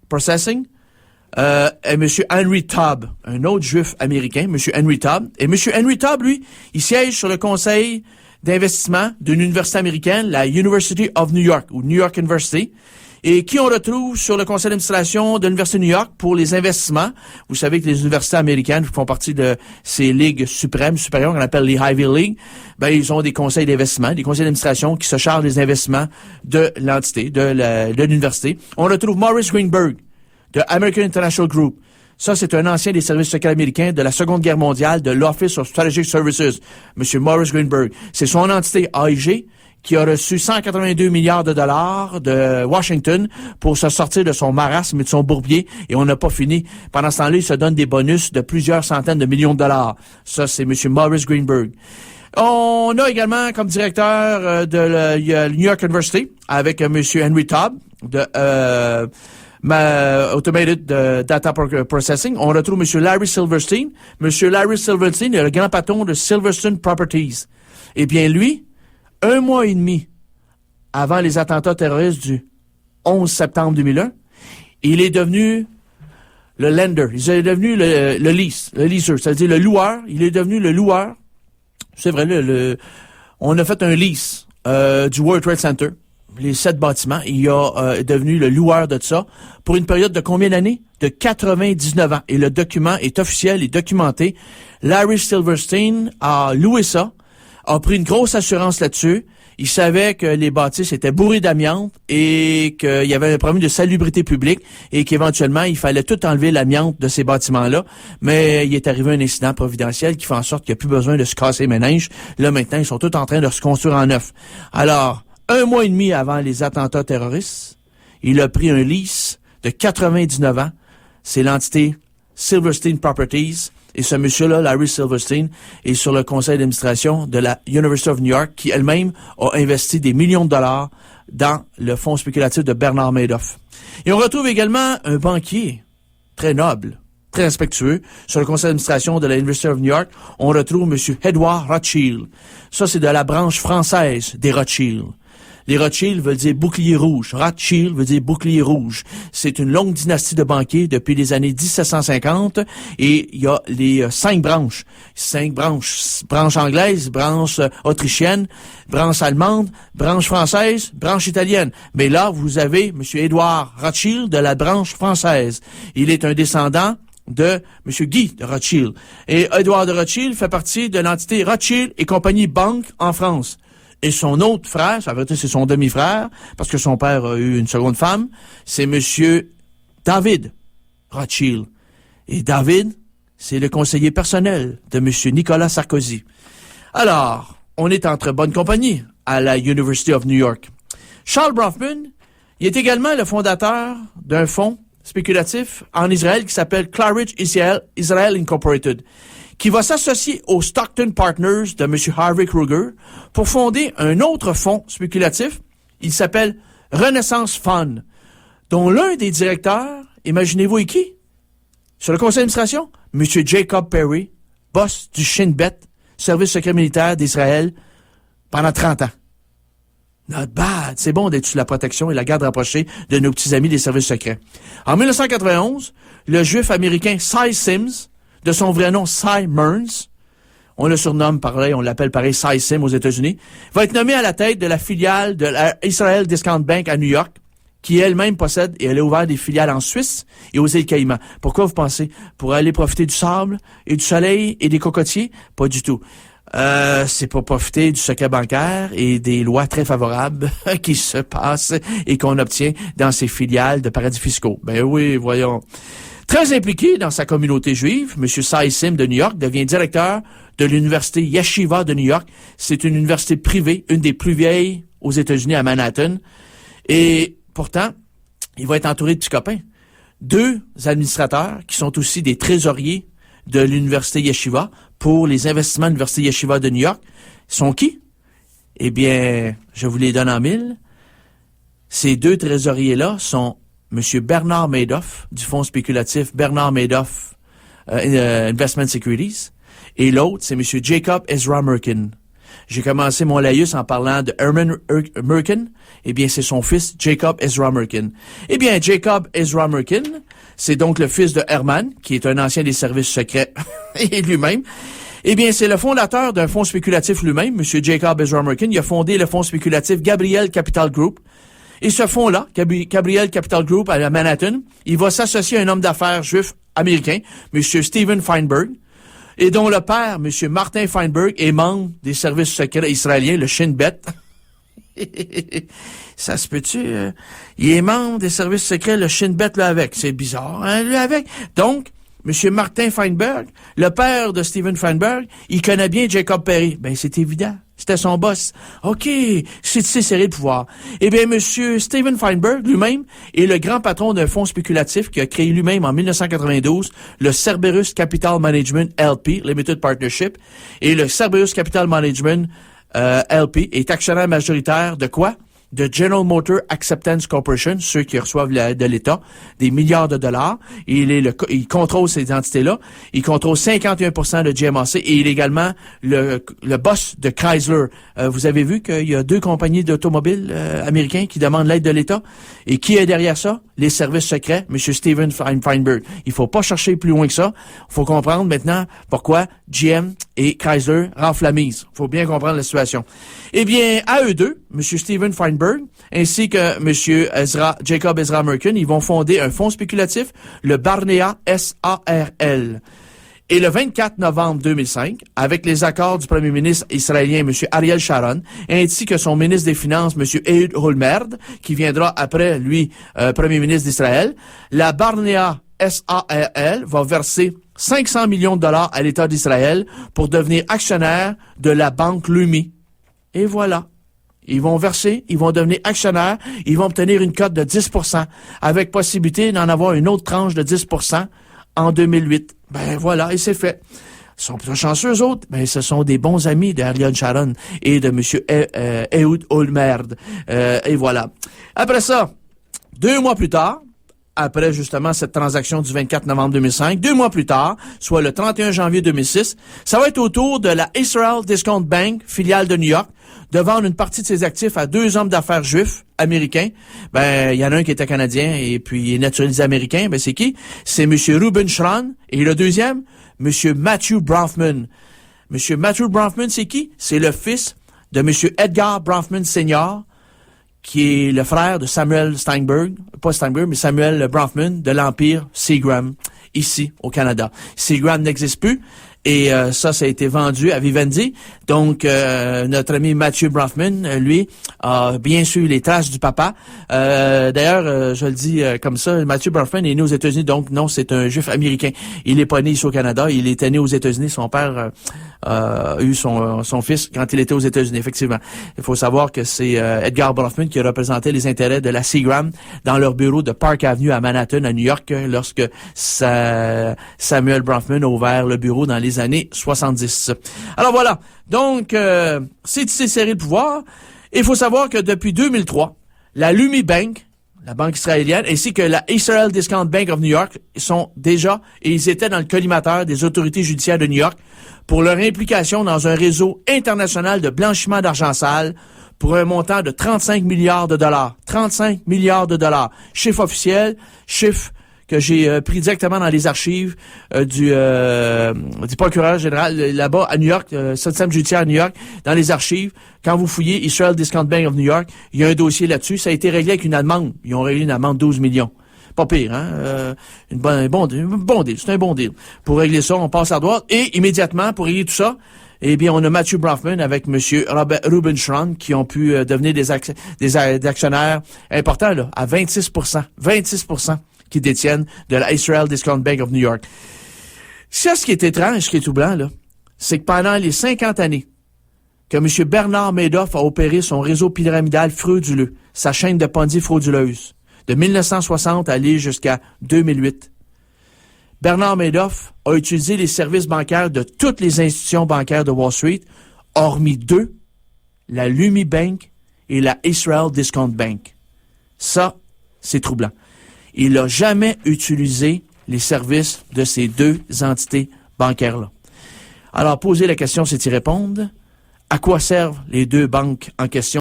Processing, et M. Henry Taub, un autre juif américain, M. Henry Taub. Et M. Henry Taub, lui, il siège sur le conseil d'investissement d'une université américaine, la University of New York, ou New York University, et qui on retrouve sur le conseil d'administration de l'Université de New York pour les investissements. Vous savez que les universités américaines font partie de ces ligues suprêmes, supérieures, qu'on appelle les Ivy League. Ben, ils ont des conseils d'investissement, des conseils d'administration qui se chargent des investissements de l'entité, de l'université. On retrouve Morris Greenberg, de American International Group. Ça, c'est un ancien des services secrets américains de la Seconde Guerre mondiale de l'Office of Strategic Services, M. Morris Greenberg. C'est son entité AIG qui a reçu 182 milliards de dollars de Washington pour se sortir de son marasme et de son bourbier, et on n'a pas fini. Pendant ce temps-là, il se donne des bonus de plusieurs centaines de millions de dollars. Ça, c'est M. Morris Greenberg. On a également comme directeur de la New York University avec M. Henry Taub de Automated Data Processing. On retrouve M. Larry Silverstein. M. Larry Silverstein est le grand patron de Silverstein Properties. Eh bien, lui, 1 mois et demi avant les attentats terroristes du 11 septembre 2001, il est devenu le lender. Il est devenu le leaser, c'est-à-dire le loueur. Il est devenu le loueur. C'est vrai, on a fait un lease du World Trade Center, les 7 bâtiments. Il est devenu le loueur de ça pour une période de combien d'années? De 99 ans. Et le document est officiel et documenté. Larry Silverstein a loué ça, a pris une grosse assurance là-dessus. Il savait que les bâtisses étaient bourrées d'amiante et qu'il y avait un problème de salubrité publique et qu'éventuellement, il fallait tout enlever l'amiante de ces bâtiments-là. Mais il est arrivé un incident providentiel qui fait en sorte qu'il n'y a plus besoin de se casser les méninges. Là, maintenant, ils sont tous en train de se construire en neuf. Alors, 1 mois et demi avant les attentats terroristes, il a pris un lease de 99 ans. C'est l'entité Silverstein Properties. Et ce monsieur-là, Larry Silverstein, est sur le conseil d'administration de la University of New York, qui elle-même a investi des millions de dollars dans le fonds spéculatif de Bernard Madoff. Et on retrouve également un banquier très noble, très respectueux. Sur le conseil d'administration de la University of New York, on retrouve M. Edward Rothschild. Ça, c'est de la branche française des Rothschild. Les Rothschild veulent dire bouclier rouge. Rothschild veut dire bouclier rouge. C'est une longue dynastie de banquiers depuis les années 1750 et il y a les 5 branches. 5 branches. Branche anglaise, branche autrichienne, branche allemande, branche française, branche italienne. Mais là, vous avez M. Edward Rothschild de la branche française. Il est un descendant de M. Guy de Rothschild. Et Edward de Rothschild fait partie de l'entité Rothschild et compagnie Banque en France. Et son autre frère, ça veut dire c'est son demi-frère, parce que son père a eu une seconde femme, c'est Monsieur David Rothschild. Et David, c'est le conseiller personnel de Monsieur Nicolas Sarkozy. Alors, on est entre bonne compagnie à la University of New York. Charles Bronfman, il est également le fondateur d'un fonds spéculatif en Israël qui s'appelle Claridge Israel Incorporated, qui va s'associer aux Stockton Partners de M. Harvey Kruger pour fonder un autre fonds spéculatif. Il s'appelle Renaissance Fund, dont l'un des directeurs, imaginez-vous est qui? Sur le conseil d'administration, M. Jacob Perry, boss du Shin Bet, service secret militaire d'Israël, pendant 30 ans. Not bad. C'est bon d'être sous la protection et la garde rapprochée de nos petits amis des services secrets. En 1991, le juif américain Cy Sims, de son vrai nom Cy Mearns, on le surnomme pareil, on l'appelle pareil Cy Sim aux États-Unis, va être nommé à la tête de la filiale de la Israel Discount Bank à New York, qui elle-même possède et elle a ouvert des filiales en Suisse et aux îles Caïmans. Pourquoi vous pensez? Pour aller profiter du sable et du soleil et des cocotiers? Pas du tout. C'est pour profiter du secret bancaire et des lois très favorables qui se passent et qu'on obtient dans ces filiales de paradis fiscaux. Ben oui, voyons. Très impliqué dans sa communauté juive, M. Cy Sim de New York devient directeur de l'université Yeshiva de New York. C'est une université privée, une des plus vieilles aux États-Unis à Manhattan. Et pourtant, il va être entouré de petits copains. 2 administrateurs qui sont aussi des trésoriers de l'université Yeshiva pour les investissements de l'université Yeshiva de New York sont qui? Eh bien, je vous les donne en 1000. Ces 2 trésoriers-là sont M. Bernard Madoff, du fonds spéculatif Bernard Madoff Investment Securities, et l'autre, c'est M. Jacob Ezra Merkin. J'ai commencé mon laïus en parlant de Herman Merkin. Eh bien, c'est son fils, Jacob Ezra Merkin. Eh bien, Jacob Ezra Merkin, c'est donc le fils de Herman, qui est un ancien des services secrets et lui-même. Eh bien, c'est le fondateur d'un fonds spéculatif lui-même, M. Jacob Ezra Merkin. Il a fondé le fonds spéculatif Gabriel Capital Group. Et ce fonds-là, Gabriel Capital Group à Manhattan, il va s'associer à un homme d'affaires juif américain, M. Steven Feinberg, et dont le père, M. Martin Feinberg, est membre des services secrets israéliens, le Shin Bet. Ça se peut-tu? Il est membre des services secrets, le Shin Bet, là, avec. C'est bizarre, hein, lui, avec. Donc, M. Martin Feinberg, le père de Steven Feinberg, il connaît bien Jacob Perry. Ben, c'est évident. C'était son boss. OK, c'est serré le pouvoir. Eh bien, M. Steven Feinberg, lui-même, est le grand patron d'un fonds spéculatif qui a créé lui-même en 1992 le Cerberus Capital Management LP, Limited Partnership. Et le Cerberus Capital Management LP est actionnaire majoritaire de quoi? De General Motor Acceptance Corporation, ceux qui reçoivent de l'État des milliards de dollars. Il contrôle ces entités-là. Il contrôle 51% de GMAC et il est également le boss de Chrysler. Vous avez vu qu'il y a 2 compagnies d'automobiles américains qui demandent l'aide de l'État. Et qui est derrière ça? Les services secrets, M. Steven Feinberg. Il faut pas chercher plus loin que ça. Il faut comprendre maintenant pourquoi GM et Chrysler renflent la mise. Il faut bien comprendre la situation. Eh bien, à eux deux, M. Steven Feinberg, ainsi que M. Jacob Ezra Merkin, ils vont fonder un fonds spéculatif, le Barnea SARL. Et le 24 novembre 2005, avec les accords du premier ministre israélien, M. Ariel Sharon, ainsi que son ministre des Finances, M. Ehud Olmert, qui viendra après lui, premier ministre d'Israël, la Barnea SARL va verser 500 millions de dollars à l'État d'Israël pour devenir actionnaire de la banque Leumi. Et voilà. Ils vont verser, ils vont devenir actionnaires, ils vont obtenir une cote de 10%, avec possibilité d'en avoir une autre tranche de 10% en 2008. Ben voilà, et c'est fait. Ils sont plutôt chanceux, eux autres. Ben, ce sont des bons amis de Ariel Sharon et de M. Ehud Olmert. Et voilà. Après ça, 2 mois plus tard, après justement cette transaction du 24 novembre 2005, 2 mois plus tard, soit le 31 janvier 2006, ça va être au tour de la Israel Discount Bank, filiale de New York, de vendre une partie de ses actifs à 2 hommes d'affaires juifs américains. Ben, il y en a un qui était canadien et puis il est naturalisé américain. Ben, c'est qui? C'est M. Reuben Schron. Et le deuxième, M. Matthew Bronfman. M. Matthew Bronfman, c'est qui? C'est le fils de M. Edgar Bronfman Sr., qui est le frère de Samuel Steinberg, pas Steinberg, mais Samuel Bronfman de l'Empire Seagram, ici, au Canada. Seagram n'existe plus. Et ça a été vendu à Vivendi. Donc, notre ami Matthew Bronfman, lui, a bien su les traces du papa. D'ailleurs, je le dis comme ça, Matthew Bronfman est né aux États-Unis, donc non, c'est un juif américain. Il n'est pas né ici au Canada, il était né aux États-Unis. Son père a eu son fils quand il était aux États-Unis, effectivement. Il faut savoir que c'est Edgar Bronfman qui représentait les intérêts de la Seagram dans leur bureau de Park Avenue à Manhattan, à New York, lorsque Samuel Bronfman a ouvert le bureau dans les années 70. Alors voilà, donc c'est serré le pouvoir. Il faut savoir que depuis 2003, la Leumi Bank, la banque israélienne, ainsi que la Israel Discount Bank of New York sont déjà, et ils étaient dans le collimateur des autorités judiciaires de New York pour leur implication dans un réseau international de blanchiment d'argent sale pour un montant de 35 milliards de dollars. 35 milliards de dollars. Chiffre officiel, chiffre que j'ai pris directement dans les archives du procureur général là-bas à New York, 7e judiciaire à New York, dans les archives. Quand vous fouillez Israel Discount Bank of New York, il y a un dossier là-dessus. Ça a été réglé avec une amende. Ils ont réglé une amende de 12 millions. Pas pire, hein? Un bon deal. C'est un bon deal. Pour régler ça, on passe à droite. Et immédiatement, pour régler tout ça, eh bien, on a Matthew Bronfman avec M. Reuben Schron qui ont pu devenir des actionnaires importants, là, à 26%. 26%. Qui détiennent de la Israel Discount Bank of New York. Ça, ce qui est étrange, ce qui est tout blanc, là, c'est que pendant les 50 années que M. Bernard Madoff a opéré son réseau pyramidal frauduleux, sa chaîne de Ponzi frauduleuse, de 1960 à aller jusqu'à 2008, Bernard Madoff a utilisé les services bancaires de toutes les institutions bancaires de Wall Street, hormis 2, la Leumi Bank et la Israel Discount Bank. Ça, c'est troublant. Il n'a jamais utilisé les services de ces 2 entités bancaires-là. Alors, poser la question, c'est y répondre. à quoi servent les deux banques en question?